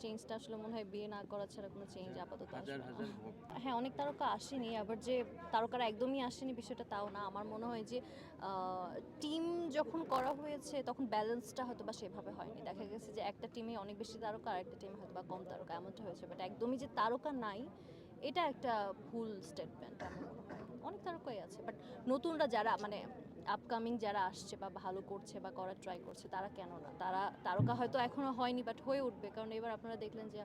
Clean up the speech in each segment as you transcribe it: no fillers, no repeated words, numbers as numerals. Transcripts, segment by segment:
চেঞ্জটা আসলে মনে হয় বিয়ে না করা ছাড়া কোনো চেঞ্জ আপাতত হাজার আসবে না। হাজার ভক্ত হ্যাঁ, অনেক তারকা আসেনি, আবার যে তারকারা একদমই আসেনি বিষয়টা তাও না। আমার মনে হয় যে টিম যখন করা হয়েছে তখন ব্যালেন্সটা হয়তো বা সেভাবে হয়নি। দেখা গেছে যে একটা টিমে অনেক বেশি তারকা আর একটা টিমে হয়তো বা কম তারকা, এমনটা হয়েছে। বাট একদমই যে তারকা নাই এটা একটা ভুল স্টেটমেন্ট আমার মনে হয়। অনেক তারকাই আছে, বাট নতুনরা যারা মানে আপকামিং যারা আসছে বা ভালো করছে বা করার ট্রাই করছে তারা কেন না, তারা তারকা হয়তো এখনও হয়নি বাট হয়ে উঠবে। কারণ এবার আপনারা দেখলেন যে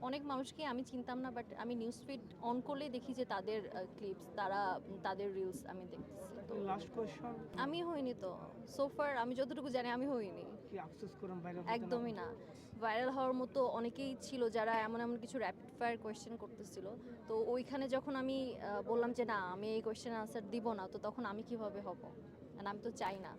অনেক মানুষকে আমি চিনতাম না, বাট আমি নিউজ ফিড অন করলেই দেখি যে তাদের ক্লিপস, তারা তাদের রিলস আমি দেখতেছি। তো লাস্ট কোয়েশ্চন, আমি হইনি তো সোফার, আমি যতটুকু জানি আমি হইনি। কি আফসোস করেন ভাইরাল একদমই না। ভাইরাল হওয়ার মতো অনেকেই ছিল যারা এমন এমন কিছু র্যাপিড ফায়ার কোয়েশ্চেন করতেছিল। তো ওইখানে যখন আমি বললাম যে না আমি এই কোয়েশ্চেনের আনসার দিব না, তো তখন আমি কিভাবে হব? And আমি তো চাই না।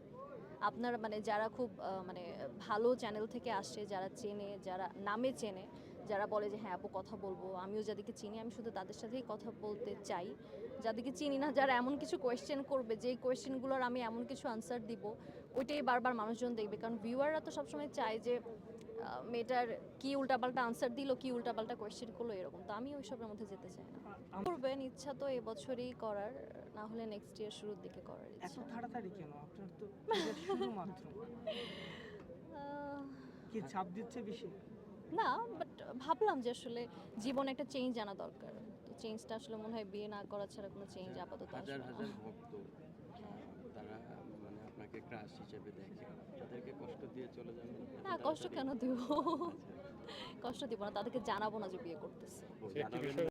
আপনারা মানে যারা খুব মানে ভালো চ্যানেল থেকে আসে, যারা চেনে, যারা নামে চেনে, যারা বলে যে হ্যাঁ আপু কথা বলবো, আমিও যাদেরকে চিনি আমি শুধু তাদের সাথেই কথা বলতে চাই। যাদেরকে চিনি না, যারা এমন কিছু কোয়েশ্চেন করবে যেই কোয়েশ্চেনগুলোর আমি এমন কিছু আনসার দিব, ওইটাই বারবার মানুষজন দেখবে। কারণ ভিউয়াররা তো সবসময় চায় যে মেয়েটার কি উল্টাপাল্টা আনসার দিল, কি উল্টাপাল্টা কোয়েশ্চেন করলো, এরকম। তো আমি ওইসবের মধ্যে যেতে চাই না। করবেন ইচ্ছা তো এবছরই করার, না হলে নেক্সট ইয়ার শুরুর দিকে করার এত ইচ্ছা। তাড়াতাড়ি কেন? আপনার তো career শুরু মাত্র। আহ, কি চাপ দিচ্ছে বেশি? না, বাট ভাবলাম যে আসলে জীবনে একটা চেঞ্জ আনা দরকার। তো চেঞ্জটা আসলে মনে হয় বিয়ে না করা ছাড়া কোনো চেঞ্জ আপাতত হাজার আসবে না। হাজার ভক্ত তারা মানে আপনাকে ক্রাশ হিসেবে দেখে, তাদেরকে কষ্ট দিয়ে চলে যাবেন এত না, কষ্ট তাড়াতাড়ি? কেন দিব? আচ্ছা, কষ্ট দিব না, তাদেরকে জানাবো না যে বিয়ে করতেছে। ও জানাবেন না?